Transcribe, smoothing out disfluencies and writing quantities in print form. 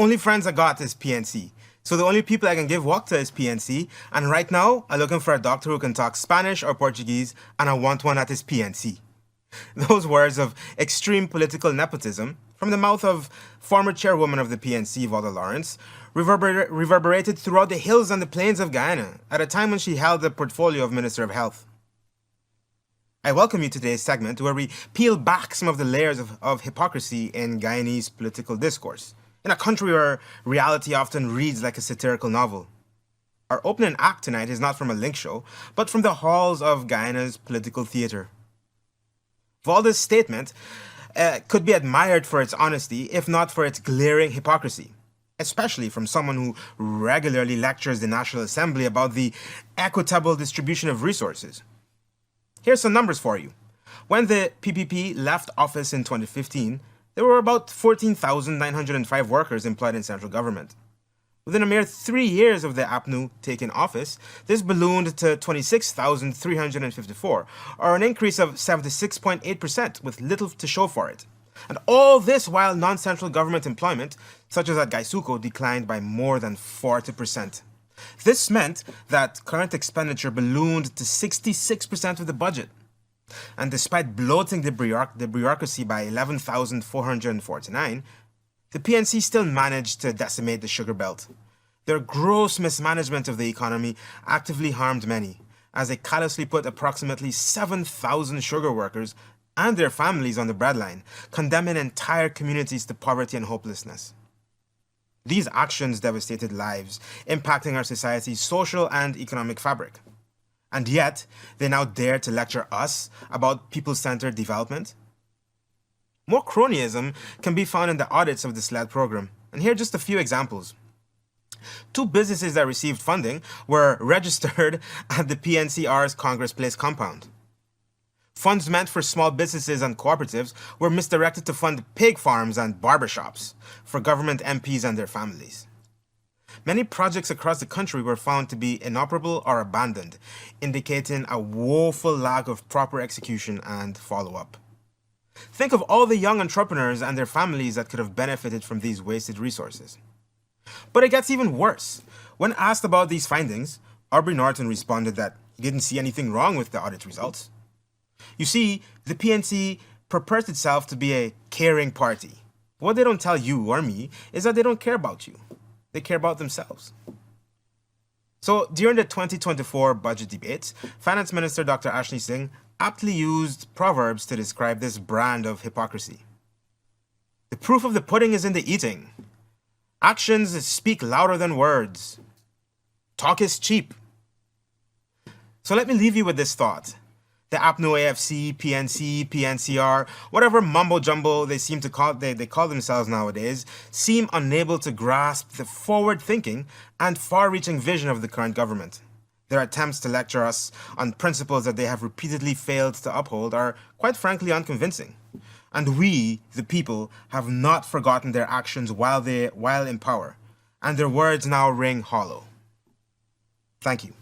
only friends I got is PNC. So the only people I can give work to is PNC, and right now, I'm looking for a doctor who can talk Spanish or Portuguese, and I want one that is PNC. Those words of extreme political nepotism, from the mouth of former chairwoman of the PNC, Valda Lawrence, reverberated throughout the hills and the plains of Guyana, at a time when she held the portfolio of Minister of Health. I welcome you to today's segment where we peel back some of the layers of hypocrisy in Guyanese political discourse, in a country where reality often reads like a satirical novel. Our opening act tonight is not from a link show, but from the halls of Guyana's political theatre. Valda's statement could be admired for its honesty, if not for its glaring hypocrisy, especially from someone who regularly lectures the National Assembly about the equitable distribution of resources. Here's some numbers for you. When the PPP left office in 2015, there were about 14,905 workers employed in central government. Within a mere 3 years of the APNU taking office, this ballooned to 26,354, or an increase of 76.8%, with little to show for it. And all this while non-central government employment, such as at Gaisuco, declined by more than 40%. This meant that current expenditure ballooned to 66% of the budget. And despite bloating the bureaucracy by 11,449, the PNC still managed to decimate the sugar belt. Their gross mismanagement of the economy actively harmed many, as they callously put approximately 7,000 sugar workers and their families on the breadline, condemning entire communities to poverty and hopelessness. These actions devastated lives, impacting our society's social and economic fabric. And yet, they now dare to lecture us about people-centered development? More cronyism can be found in the audits of the SLED program, and here are just a few examples. 2 businesses that received funding were registered at the PNCR's Congress Place compound. Funds meant for small businesses and cooperatives were misdirected to fund pig farms and barbershops for government MPs and their families. Many projects across the country were found to be inoperable or abandoned, indicating a woeful lack of proper execution and follow-up. Think of all the young entrepreneurs and their families that could have benefited from these wasted resources. But it gets even worse. When asked about these findings, Aubrey Norton responded that he didn't see anything wrong with the audit results. You see, the PNC purports itself to be a caring party. What they don't tell you or me is that they don't care about you. They care about themselves. So during the 2024 budget debates, Finance Minister Dr. Ashley Singh aptly used proverbs to describe this brand of hypocrisy. The proof of the pudding is in the eating. Actions speak louder than words. Talk is cheap. So let me leave you with this thought. The APNU+AFC, PNC, PNCR, whatever mumbo-jumbo they seem to call themselves nowadays, seem unable to grasp the forward-thinking and far-reaching vision of the current government. Their attempts to lecture us on principles that they have repeatedly failed to uphold are, quite frankly, unconvincing. And we, the people, have not forgotten their actions while in power, and their words now ring hollow. Thank you.